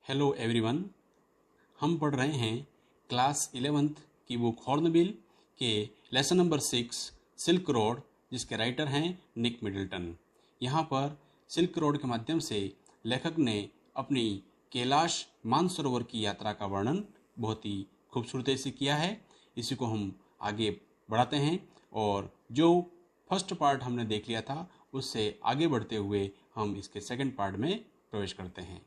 Hello everyone. हम पढ़ रहे हैं क्लास 11th की बुक हॉर्नबिल के लेसन नंबर 6 सिल्क रोड, जिसके राइटर हैं निक मिडल्टन। यहाँ पर सिल्क रोड के माध्यम से लेखक ने अपनी कैलाश मानसरोवर की यात्रा का वर्णन बहुत ही खूबसूरती से किया है। इसी को हम आगे बढ़ाते हैं और जो फर्स्ट पार्ट हमने देख लिया था उससे आगे बढ़ते हुए हम इसके सेकंड पार्ट में प्रवेश करते हैं।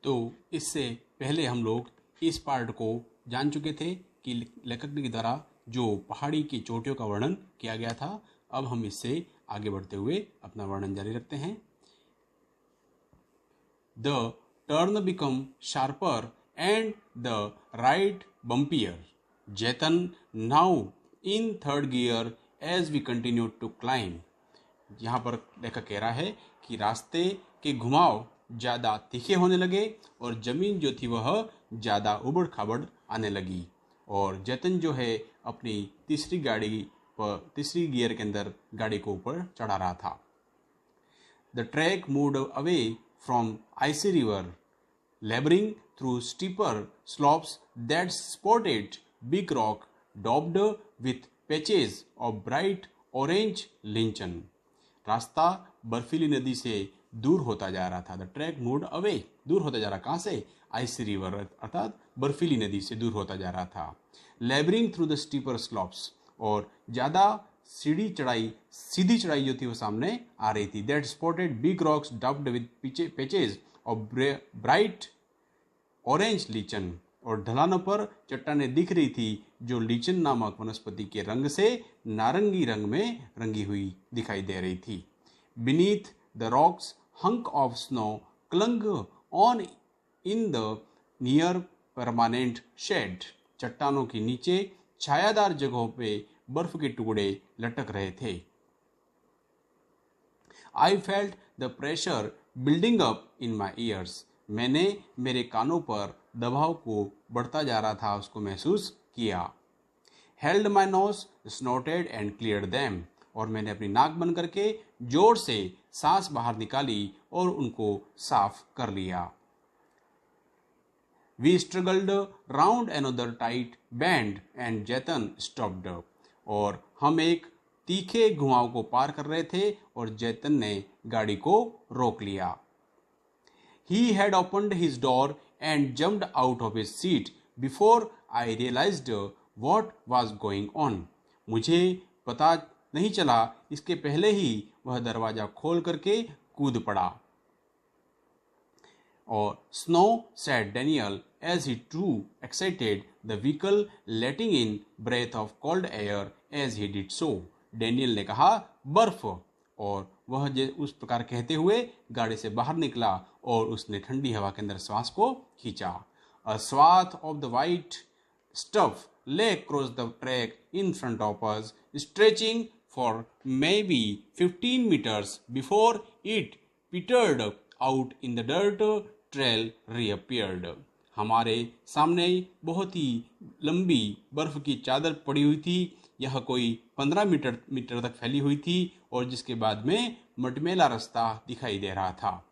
तो इससे पहले हम लोग इस पार्ट को जान चुके थे कि लेखक के द्वारा जो पहाड़ी की चोटियों का वर्णन किया गया था। अब हम इससे आगे बढ़ते हुए अपना वर्णन जारी रखते हैं। The turn become sharper and the ride bumpier. जैतन now in third gear as we continue to climb. यहाँ पर लेखक कह रहा है कि रास्ते के घुमाव ज़्यादा तीखे होने लगे और ज़मीन जो थी वह ज़्यादा उबड़ खाबड़ आने लगी और जैतन जो है अपनी तीसरी गियर के अंदर गाड़ी को ऊपर चढ़ा रहा था। The track moved away from icy river, laboring through steeper slopes that spotted big rock daubed with patches of bright orange lichen। रास्ता बर्फीली नदी से दूर होता जा रहा था। द ट्रैक मूव्ड अवे, दूर होता जा रहा, कहाँ से? आइसी रिवर अर्थात बर्फीली नदी से दूर होता जा रहा था। Labouring through the steeper slopes, और ज़्यादा सीधी चढ़ाई जो थी वो सामने आ रही थी। That spotted big rocks daubed with patches of bright orange lichen, और ढलानों पर चट्टानें दिख रही थी जो लीचन नामक वनस्पति के रंग से नारंगी रंग में रंगी हुई दिखाई दे रही थी। Beneath the rocks hunk of snow clung on in the near permanent shade. चट्टानों के नीचे छायादार जगहों पे बर्फ के टुकड़े लटक रहे थे। I felt the pressure building up in my ears। मैंने मेरे कानों पर दबाव को बढ़ता जा रहा था उसको महसूस किया। Held my nose, snorted and cleared them। और मैंने अपनी नाक बंद करके जोर से सांस बाहर निकाली और उनको साफ कर लिया। We struggled round another tight bend and जैतन stopped। और हम एक तीखे घुमाव को पार कर रहे थे और जैतन ने गाड़ी को रोक लिया। He had opened his door and jumped out of his seat before I realized what was going on। मुझे पता नहीं चला, इसके पहले ही वह दरवाजा खोल करके कूद पड़ा। और Snow said Daniel as he drew excited, the vehicle letting in breath of cold air as he did so। Daniel ने कहा बर्फ, और वह उस प्रकार कहते हुए गाड़ी से बाहर निकला और उसने ठंडी हवा के अंदर श्वास को खींचा। A swath of the white stuff lay across the track in front of us, stretching for maybe 15 meters before it petered out in the dirt trail reappeared। हमारे सामने बहुत ही लंबी बर्फ की चादर पड़ी हुई थी। यह कोई 15 मीटर तक फैली हुई थी और जिसके बाद में मटमैला रास्ता दिखाई दे रहा था।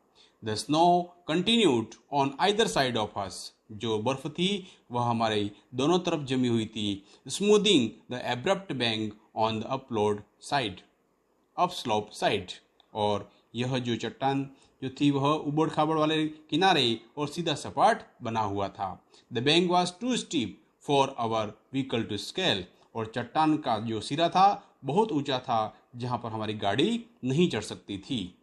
The snow continued on either side of us. जो बर्फ थी वह हमारे दोनों तरफ जमी हुई थी। Smoothing the abrupt bank on the upslope side. और यह जो चट्टान जो थी वह उबड़ खाबड़ वाले किनारे और सीधा सपाट बना हुआ था। The bank was too steep for our vehicle to scale. और चट्टान का जो सिरा था बहुत ऊंचा था जहां पर हमारी गाड़ी नहीं चढ़ सकती थी।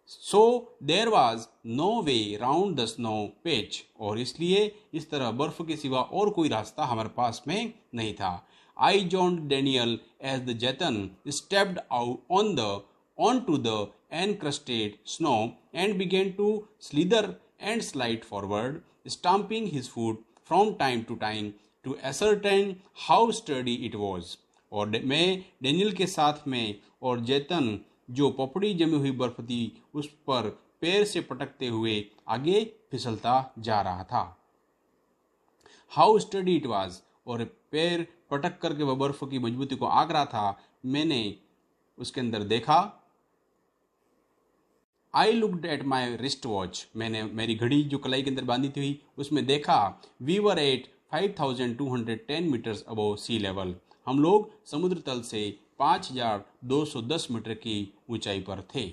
So there was no way round the snow patch. और इसलिए इस तरह बर्फ के सिवा और कोई रास्ता हमारे पास में नहीं था। I joined Daniel as the जैतन stepped out onto the encrusted snow and began to slither and slide forward, stamping his foot from time to time to ascertain how sturdy it was। और मैं Daniel के साथ में और जैतन जो पपड़ी जमी हुई बर्फ थी उस पर पैर से पटकते हुए आगे फिसलता जा रहा था। How study it was. और पैर पटक करके वह बर्फ की मजबूती को आंक रहा था। मैंने उसके अंदर देखा I looked at my wrist watch, मैंने मेरी घड़ी जो कलाई के अंदर बांधी थी उसमें देखा, we were at 5210 metres above sea level, हम लोग समुद्र तल से 5210 मीटर की ऊंचाई पर थे।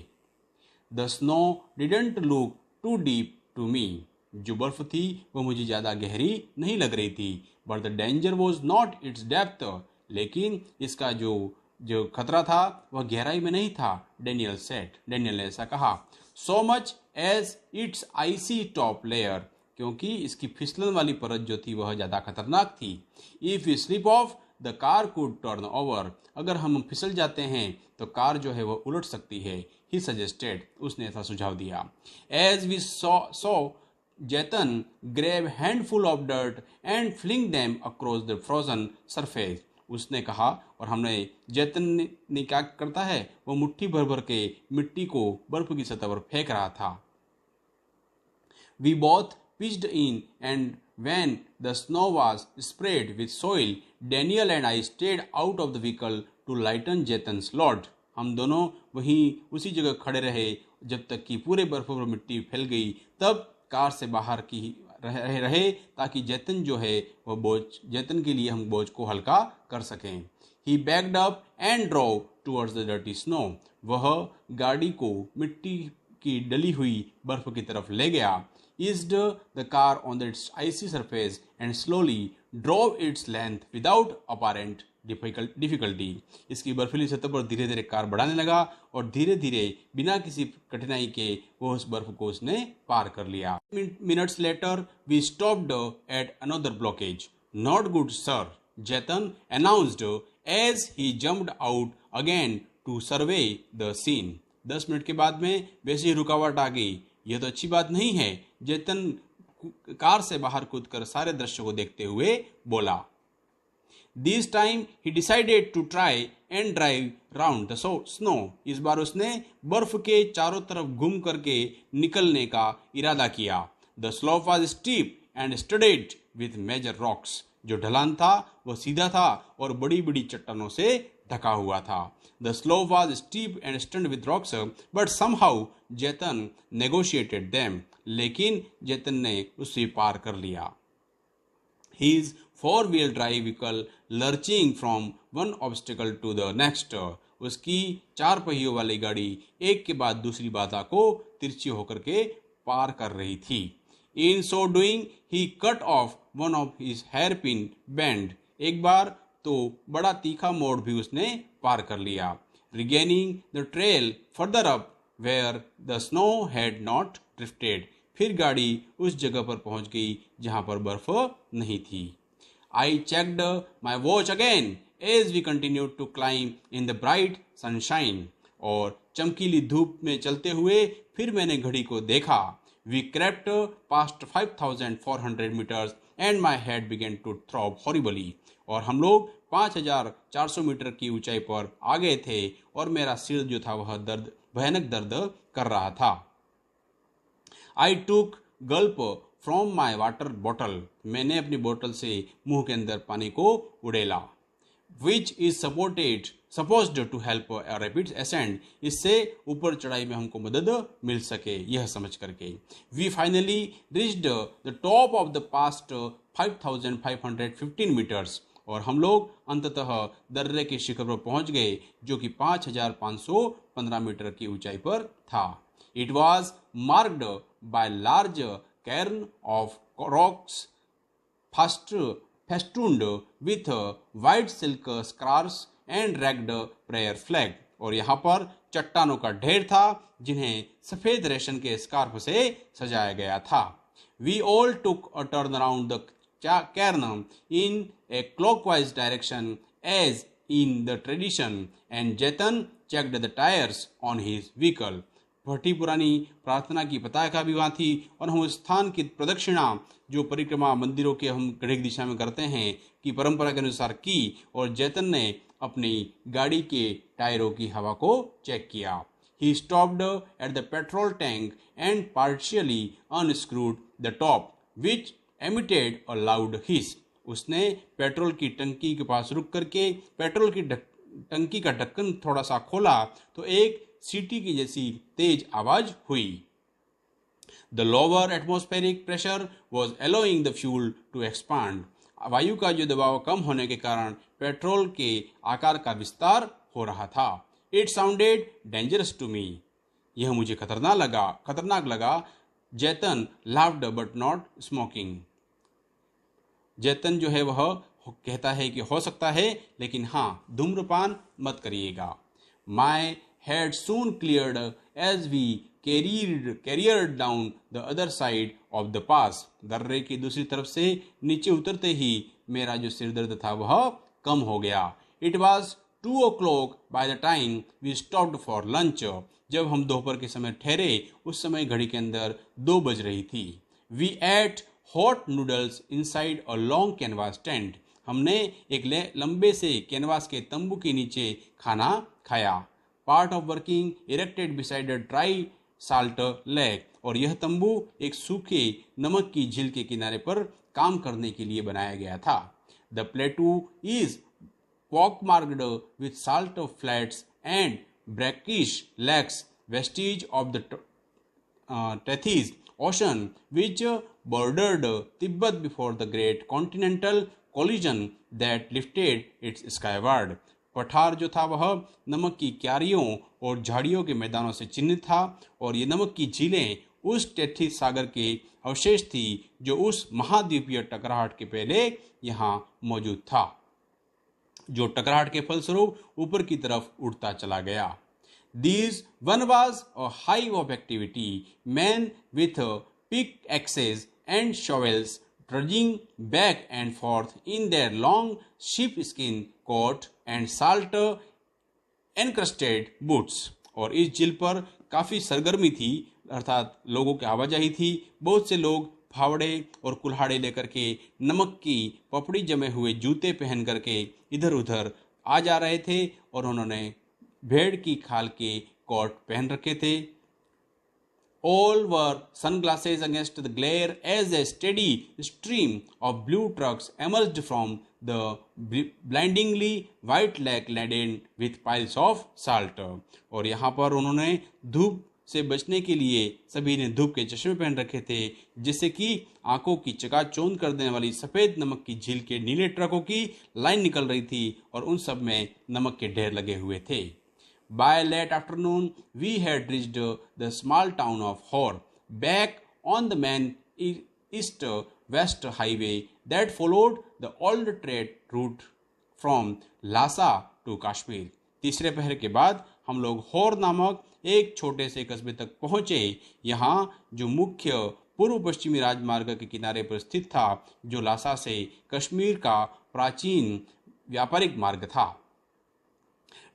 The snow didn't look too deep to me, जो बर्फ थी वह मुझे ज़्यादा गहरी नहीं लग रही थी। But the danger was not it's depth, लेकिन इसका जो जो खतरा था वह गहराई में नहीं था। डेनियल ने ऐसा कहा। So much as its icy top layer, क्योंकि इसकी फिसलन वाली परत जो थी वह ज़्यादा खतरनाक थी। If you slip of the car could turn over, अगर हम फिसल जाते हैं तो कार जो है वह उलट सकती है। ही सजेस्टेड, उसने ऐसा सुझाव दिया। As we saw Jaitan grab handful of dirt and fling them across the frozen surface, उसने कहा, और हमने जैतन ने क्या करता है, वो मुट्ठी भर भर के मिट्टी को बर्फ की सतह पर फेंक रहा था। We both pitched in, and when the snow was spread with soil, Daniel and I stayed out of the vehicle to lighten Jaitan's load. हम दोनों वहीं उसी जगह खड़े रहे जब तक कि पूरे बर्फ पर मिट्टी फैल गई, तब कार से बाहर की रहे ताकि जैतन जो है वह जैतन के लिए हम बोझ को हल्का कर सकें। He backed up and drove towards the dirty snow. वह गाड़ी को मिट्टी की डली हुई बर्फ की तरफ ले गया। Eased the car on its icy surface and slowly drove its length without apparent difficulty. इसकी बर्फीली सतह पर धीरे धीरे कार बढ़ाने लगा और धीरे धीरे बिना किसी कठिनाई के वो उस बर्फ को उसने पार कर लिया। Minutes later we stopped at another blockage. Not good, sir, Jaitan announced as he jumped out again to survey the scene. 10 minute के बाद में वैसी रुकावट आ गई, यह तो अच्छी बात नहीं है, जैतन कार से बाहर कूदकर सारे दृश्य को देखते हुए बोला। This time he decided to try and drive round the snow, इस बार उसने बर्फ के चारों तरफ घूम करके निकलने का इरादा किया। The slope was steep and studded with major rocks, जो ढलान था वह सीधा था और बड़ी बड़ी चट्टानों से ढका हुआ था। The slope was steep and studded with rocks, but somehow Jaitan negotiated them. लेकिन जैतन ने उसे पार कर लिया। His four-wheel drive vehicle lurching from one obstacle to the next. उसकी 4 पहियों वाली गाड़ी एक के बाद दूसरी बाधा को तिरछी होकर के पार कर रही थी। In so doing, he cut off one of his hairpin bend. एक बार तो बड़ा तीखा मोड़ भी उसने पार कर लिया। Regaining the trail further up where the snow had not drifted. फिर गाड़ी उस जगह पर पहुंच गई जहां पर बर्फ नहीं थी। I checked my watch again as we continued to climb in the bright sunshine. और चमकीली धूप में चलते हुए फिर मैंने घड़ी को देखा। We crept past 5,400 meters and my head began to throb horribly. और हम लोग 5,400 मीटर की ऊंचाई पर आ गए थे और मेरा सिर जो था वह भयानक दर्द कर रहा था। I took gulp from my water bottle. मैंने अपनी बोतल से मुंह के अंदर पानी को उड़ेला। Which is supposed to help a rapid ascent. इससे ऊपर चढ़ाई में हमको मदद मिल सके, यह समझ करके। We finally reached the top of the past 5,515 meters. और हम लोग अंततः दर्रे के शिखर पर पहुंच गए जो कि 5,515 मीटर की ऊंचाई पर था। It was marked by large cairn of rocks festooned with white silk scarves and ragged prayer flag. और यहाँ पर चट्टानों का ढेर था जिन्हें सफेद रेशम के स्कार्फ से सजाया गया था। We all took a turn around the cairn in a clockwise direction as in the tradition, and Jaitan checked the tires on his vehicle. भट्टी पुरानी प्रार्थना की पताका भी वहाँ थी और हम उस स्थान की प्रदक्षिणा जो परिक्रमा मंदिरों के हम गढ़ दिशा में करते हैं कि परंपरा के अनुसार की, और जैतन ने अपनी गाड़ी के टायरों की हवा को चेक किया। He stopped at the petrol tank and partially unscrewed the top, which emitted a loud hiss. उसने पेट्रोल की टंकी के पास रुक करके पेट्रोल की टंकी का ढक्कन थोड़ा सा खोला तो एक सीटी की जैसी तेज आवाज हुई। The lower atmospheric pressure was allowing the fuel to expand. वायु का जो दबाव कम होने के कारण पेट्रोल के आकार का विस्तार हो रहा था। It sounded dangerous to me. यह मुझे खतरनाक लगा। जैतन laughed but not smoking. जैतन जो है वह कहता है कि हो सकता है लेकिन हाँ धूम्रपान मत करिएगा। My head soon cleared as we carried down the other side of the pass. दर्रे की दूसरी तरफ से नीचे उतरते ही मेरा जो सिर दर्द था वह कम हो गया। It was 2 o'clock by the time we stopped for lunch. जब हम दोपहर के समय ठहरे उस समय घड़ी के अंदर 2 बज रही थी। We ate hot noodles inside a long canvas tent. हमने एक लंबे से कैनवास के तंबू के नीचे खाना खाया। Part of working erected beside a dry salt lake. और यह तंबू एक सूखे नमक की झील के किनारे पर काम करने के लिए बनाया गया था। The plateau is pockmarked with salt flats and brackish lakes, vestige of the Tethys Ocean, which bordered Tibet before the great continental collision that lifted its skyward. पठार जो था वह नमक की क्यारियों और झाड़ियों के मैदानों से चिन्हित था और ये नमक की झीलें उस टेथिस सागर के अवशेष थी जो उस महाद्वीपीय टकराहट के पहले यहाँ मौजूद था, जो टकराहट के फलस्वरूप ऊपर की तरफ उड़ता चला गया। This one was a hive of activity, men with pickaxes and shovels trudging back and forth in their long sheepskin coat and salt encrusted boots. और इस झील पर काफी सरगर्मी थी, अर्थात लोगों की आवाजाही थी। बहुत से लोग फावड़े और कुल्हाड़े लेकर के नमक की पपड़ी जमे हुए जूते पहन करके इधर उधर आ जा रहे थे और उन्होंने भेड़ की खाल के कोट पहन रखे थे। All wore sunglasses against the glare as a steady stream of blue trucks emerged from the blindingly white lake laden with piles of salt. और यहाँ पर उन्होंने धूप से बचने के लिए सभी ने धूप के चश्मे पहन रखे थे, जिससे कि आंखों की चकाचौंध कर देने वाली सफेद नमक की झील के नीले ट्रकों की लाइन निकल रही थी और उन सब में नमक के ढेर लगे हुए थे। By late afternoon, we had reached the small town of Hor, back on the main east-west highway that followed the old trade route from Lhasa to Kashmir. तीसरे पहर के बाद हम लोग हौर नामक एक छोटे से कस्बे तक पहुंचे। यहाँ जो मुख्य पूर्व पश्चिमी राजमार्ग के किनारे पर स्थित था, जो लासा से कश्मीर का प्राचीन व्यापारिक मार्ग था।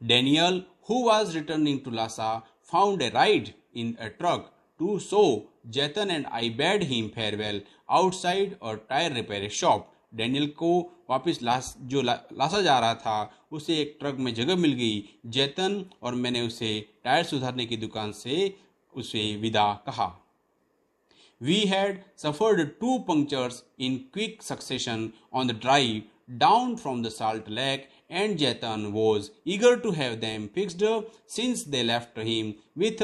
Daniel, who was returning to Lhasa, found a ride in a truck to so Jatan and I bade him farewell outside a tire repair shop. Daniel को वापस लासा जा रहा था, उसे एक ट्रक में जगह मिल गई। जैतन और मैंने उसे टायर सुधारने की दुकान से उसे विदा कहा। We had suffered 2 punctures in quick succession on the drive down from the Salt Lake, and Jaitan was eager to have them fixed since they left him with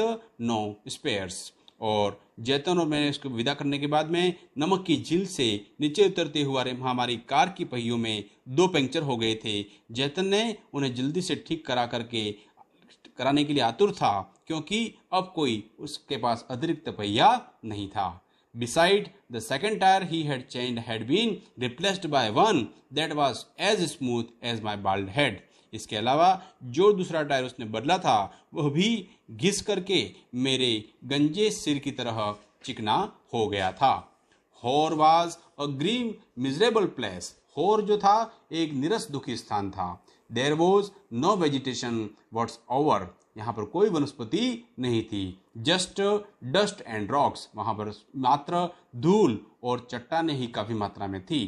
no spares. और जैतन और मैंने उसको विदा करने के बाद में नमक की झील से नीचे उतरते हुए हमारी कार की पहियों में 2 पंक्चर हो गए थे। जैतन ने उन्हें जल्दी से ठीक कराने के लिए आतुर था, क्योंकि अब कोई उसके पास अतिरिक्त पहिया नहीं था। Beside, the second tire he had changed had been replaced by one that was as smooth as my bald head. इसके अलावा जो दूसरा टायर उसने बदला था वह भी घिस करके मेरे गंजे सिर की तरह चिकना हो गया था। हौर was a grim, miserable place. हौर जो था एक निरस दुखी स्थान था। There was no vegetation whatsoever. यहाँ पर कोई वनस्पति नहीं थी। जस्ट डस्ट एंड रॉक्स, वहाँ पर मात्र धूल और चट्टानें ही काफी मात्रा में थी।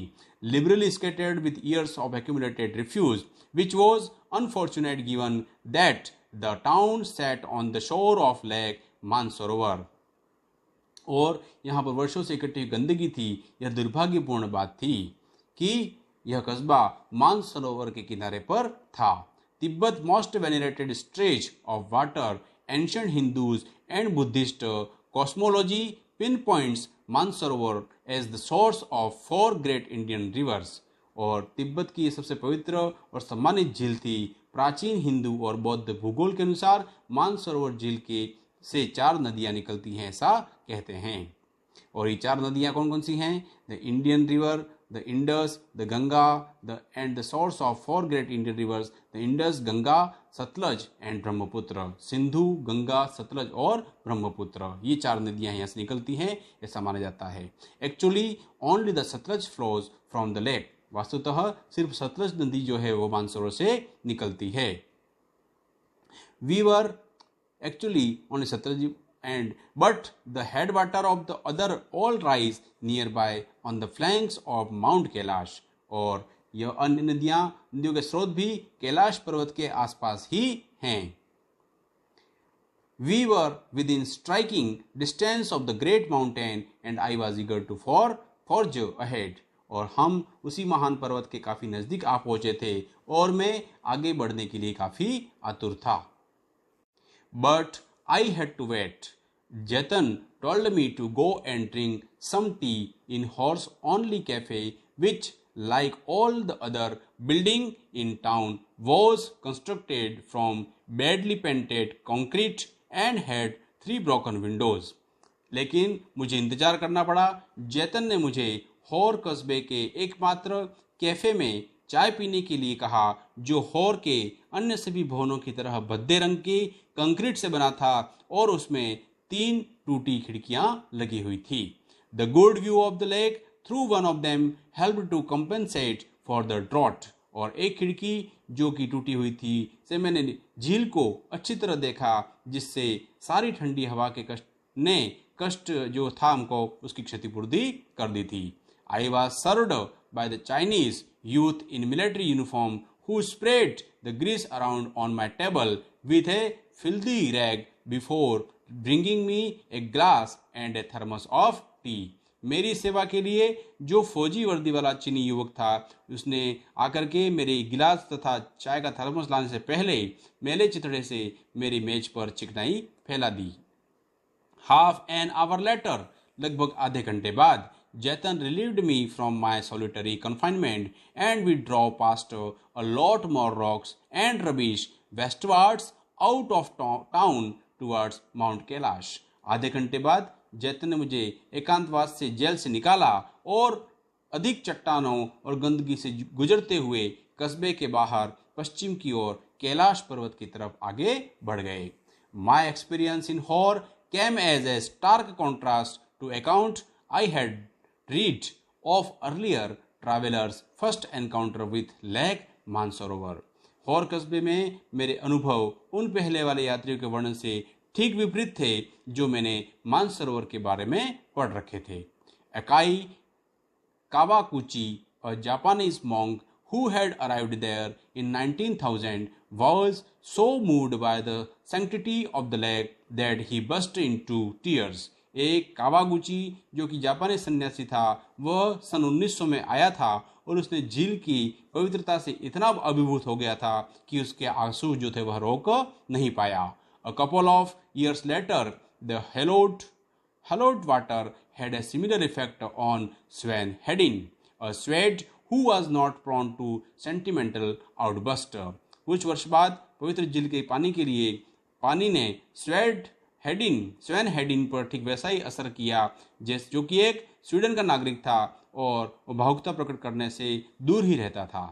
Liberally scattered with years of accumulated refuse which was unfortunate given that the town sat on the shore of Lake Mansarovar. और यहाँ पर वर्षों से इकट्ठी गंदगी थी। यह दुर्भाग्यपूर्ण बात थी कि यह कस्बा मानसरोवर के किनारे पर था। Tibet most venerated stretch of water ancient Hindus and Buddhist cosmology pinpoints Mansarovar as the source of 4 great Indian rivers. और तिब्बत की सबसे पवित्र और सम्मानित झील थी। प्राचीन हिंदू और बौद्ध भूगोल के अनुसार मानसरोवर झील के से 4 नदियां निकलती हैं, ऐसा कहते हैं। और ये 4 नदियां कौन कौन सी हैं? The Indian river, the Indus, the Ganga, the end the source of 4 great Indian reverse, the Indus, Ganga, Sutlej and Brahmaputra. Sindhu, Ganga, Sutlej और ब्रह्मपुत्र, ये 4 नदियां यहाँ से निकलती हैं, ऐसा माना जाता है। Actually only the Sutlej flows from the lake. वास्तुतः सिर्फ सतलज नदी जो है वो मानसरोवर से निकलती है। We were actually only Sutlej and but the headwater of the other all rise nearby on the flanks of Mount Kailash। और यह अन्य नदियों के स्रोत भी कैलाश पर्वत के आसपास ही हैं। We were within striking distance of the great mountain and I was eager to forge ahead। और हम उसी महान पर्वत के काफी नजदीक आ पहुंचे थे और मैं आगे बढ़ने के लिए काफी आतुर था। But I had to wait। Jatan told me to go and drink some tea in horse only cafe, which like all the other building in town was constructed from badly painted concrete and had 3 broken windows। लेकिन मुझे इंतजार करना पड़ा। जैतन ने मुझे horror कस्बे के एकमात्र कैफे में चाय पीने के लिए कहा, जो हॉर के अन्य सभी भवनों की तरह भद्दे रंग के कंक्रीट से बना था और उसमें 3 टूटी खिड़कियां लगी हुई थी। The good view of the lake through one of them help to compensate for the drought. और एक खिड़की जो कि टूटी हुई थी से मैंने झील को अच्छी तरह देखा, जिससे सारी ठंडी हवा के कष्ट जो था हमको उसकी क्षतिपूर्ति कर दी थी। I was served by the Chinese youth in military uniform who sprayed the grease around on my table with a filthy rag before bringing me a glass and a thermos of tea। मेरी सेवा के लिए जो फौजी वर्दी वाला चीनी युवक था, उसने आकर के मेरे गिलास तथा चाय का थर्मस लाने से पहले मेले चितड़े से मेरी मेज पर चिकनाई फैला दी। हाफ एन आवर लेटर, लगभग आधे घंटे बाद, Jatan relieved me from my solitary confinement and we drove past a lot more rocks and rubbish westwards out of town towards Mount Kailash। आधे घंटे बाद जैतन ने मुझे एकांतवास से जेल से निकाला और अधिक चट्टानों और गंदगी से गुजरते हुए कस्बे के बाहर पश्चिम की ओर कैलाश पर्वत की तरफ आगे बढ़ गए। My experience in Hor came as a stark contrast to account I had read of earlier travelers' first encounter with Lake Mansarovar. हौर कस्बे में मेरे अनुभव उन पहले वाले यात्रियों के वर्णन से ठीक विपरीत थे जो मैंने मानसरोवर के बारे में पढ़ रखे थे। Ekai Kawaguchi, a Japanese monk who had arrived there in 19,000, was so moved by the sanctity of the lake that he burst into tears। एक कावागुची जो कि जापानी सन्यासी था, वह सन 1900 में आया था और उसने झील की पवित्रता से इतना अभिभूत हो गया था कि उसके आंसू जो थे वह रोक नहीं पाया। A couple of years later, the hallowed water had a similar effect on Sven Hedin, a Swede who was not prone to sentimental outburst। कुछ वर्ष बाद पवित्र झील के पानी ने स्वेन हेडिन पर ठीक वैसा ही असर किया जो कि एक स्वीडन का नागरिक था और वो भावुकता प्रकट करने से दूर ही रहता था।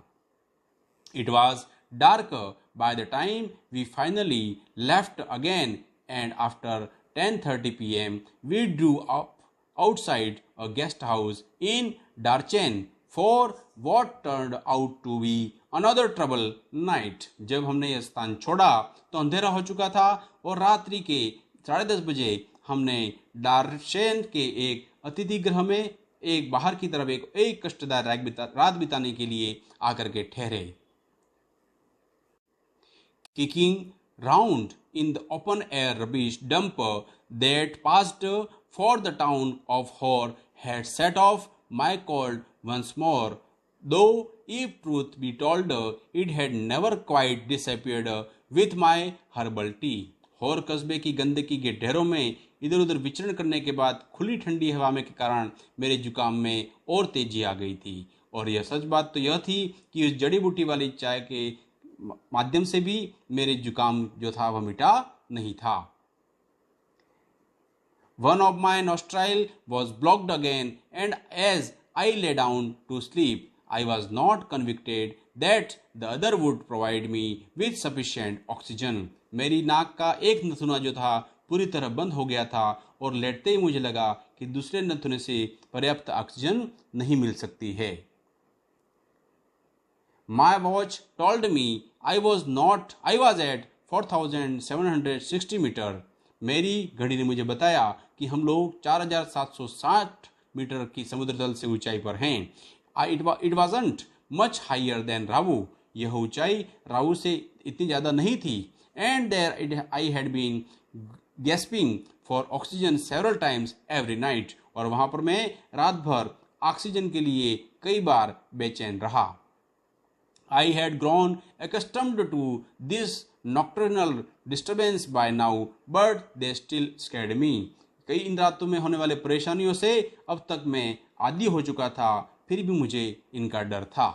It was dark by the time we finally left again, and after 10:30 p.m. we drew up outside a guest house in Darchen for what turned out to be another trouble night। जब हमने यह स्थान छोड़ा तो अंधेरा हो चुका था और रात्रि के 10:30 बजे हमने डार्शेन के एक अतिथि गृह में बाहर की तरफ एक कष्टदायक रात बिताने के लिए आकर के ठहरे। Kicking round in the open air rubbish dump that passed for the town of Hor had set off my cold once more, though if truth be told, it had never quite disappeared with my herbal tea। और कस्बे की गंदगी के ढेरों में इधर उधर विचरण करने के बाद खुली ठंडी हवा में के कारण मेरे जुकाम में और तेजी आ गई थी। और यह सच बात तो यह थी कि उस जड़ी बूटी वाली चाय के माध्यम से भी मेरे जुकाम जो था वह मिटा नहीं था। One of my nostril was blocked again, and as I lay down to sleep, I was not convinced that the other would provide me with sufficient oxygen. मेरी नाक का एक नथुना जो था पूरी तरह बंद हो गया था और लेटते ही मुझे लगा कि दूसरे नथुने से पर्याप्त ऑक्सीजन नहीं मिल सकती है। My watch told me I was at 4,760 metre. मेरी घड़ी ने मुझे बताया कि हम लोग 4,760 मीटर की समुद्र तल से ऊंचाई पर हैं। It wasn't much higher than रावू। यह ऊंचाई रावू से इतनी ज़्यादा नहीं थी। And there I had been gasping for oxygen several times every night। और वहाँ पर मैं रात भर ऑक्सीजन के लिए कई बार बेचैन रहा। I had grown accustomed to this nocturnal disturbance by now, but they still scared me। कई इन रातों में होने वाले परेशानियों से अब तक मैं आदी हो चुका था, फिर भी मुझे इनका डर था।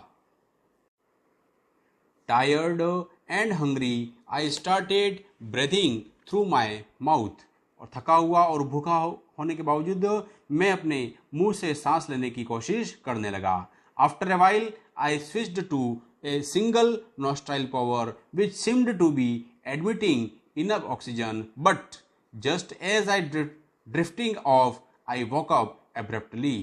Tired and hungry, I started breathing through my mouth। और थका हुआ और भूखा होने के बावजूद मैं अपने मुंह से सांस लेने की कोशिश करने लगा। After a while, I switched to a single nostril power which seemed to be admitting enough oxygen, but just as I drifting off, I woke up abruptly।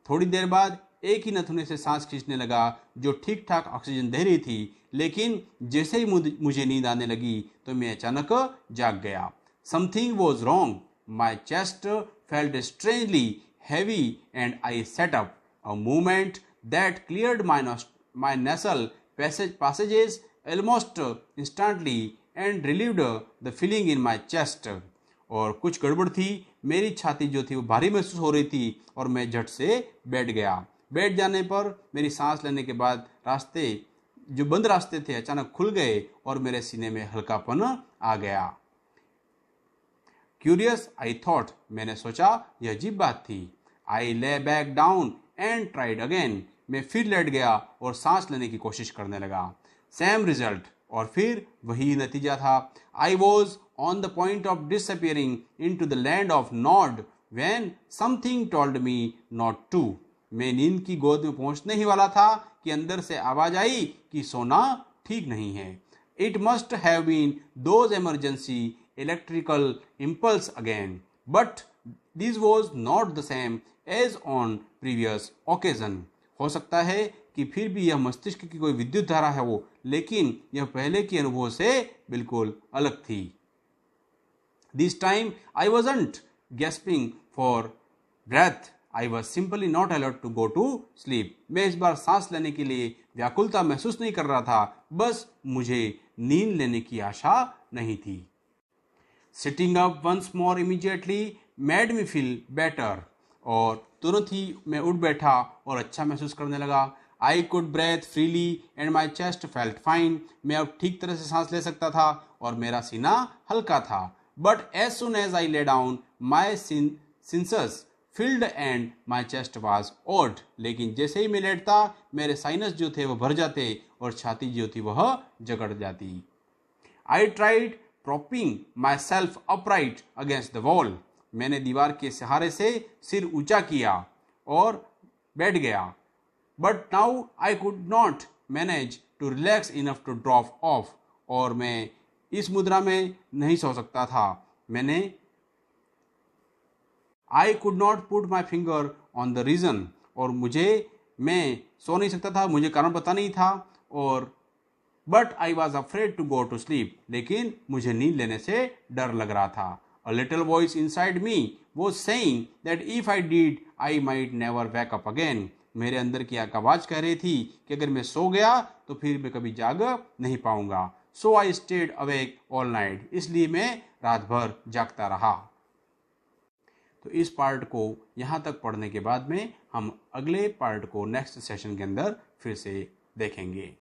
थोड़ी देर बाद एक ही नथुने से सांस खींचने लगा जो ठीक ठाक ऑक्सीजन दे रही थी, लेकिन जैसे ही मुझे नींद आने लगी तो मैं अचानक जाग गया। Something was wrong। My chest felt strangely heavy and I sat up, a movement that cleared my nasal passages almost instantly and relieved the feeling in my chest। और कुछ गड़बड़ थी, मेरी छाती जो थी वो भारी महसूस हो रही थी और मैं झट से बैठ गया। बैठ जाने पर मेरी सांस लेने के बाद जो बंद रास्ते थे अचानक खुल गए और मेरे सीने में हल्कापन आ गया। क्यूरियस आई थॉट, मैंने सोचा यह अजीब बात थी। I lay back down and tried again. मैं फिर लेट गया और सांस लेने की कोशिश करने लगा। सेम रिजल्ट, और फिर वही नतीजा था। I was on the point of disappearing into the land of Nod when something told me not to. मैं नींद की गोद में पहुंचने ही वाला था कि अंदर से आवाज आई कि सोना ठीक नहीं है। It must have been those emergency electrical impulse again, but this was not the same as on previous occasion. हो सकता है कि फिर भी यह मस्तिष्क की कोई विद्युत धारा है वो, लेकिन यह पहले के अनुभव से बिल्कुल अलग थी। This time I wasn't gasping for breath, I was simply not alert to go to sleep. मैं इस बार सांस लेने के लिए व्याकुलता महसूस नहीं कर रहा था, बस मुझे नींद लेने की आशा नहीं थी। Sitting up once more immediately made me feel better. और तुरंत ही मैं उठ बैठा और अच्छा महसूस करने लगा। I could breathe freely and my chest felt fine. मैं अब ठीक तरह से सांस ले सकता था और मेरा सीना हल्का था। But as soon as I lay down my sinuses filled and my chest was owed. लेकिन जैसे ही मैं लेटता मेरे साइनस जो थे वह भर जाते और छाती जो थी वह जकड़ जाती। I tried propping myself upright against the wall। मैंने दीवार के सहारे से सिर ऊंचा किया और बैठ गया। But now I could not manage to relax enough to drop off। और मैं इस मुद्रा में नहीं सो सकता था। I could not put my finger on the reason। और मैं सो नहीं सकता था, मुझे कारण पता नहीं था। और but I was afraid to go to sleep. लेकिन मुझे नींद लेने से डर लग रहा था। A little voice inside me was saying that if I did I might never wake up again. मेरे अंदर की एक आवाज कह रही थी कि अगर मैं सो गया तो फिर मैं कभी जाग नहीं पाऊंगा। So I stayed awake all night. इसलिए मैं रात भर जागता रहा। तो इस पार्ट को यहाँ तक पढ़ने के बाद में हम अगले पार्ट को नेक्स्ट सेशन के अंदर फिर से देखेंगे।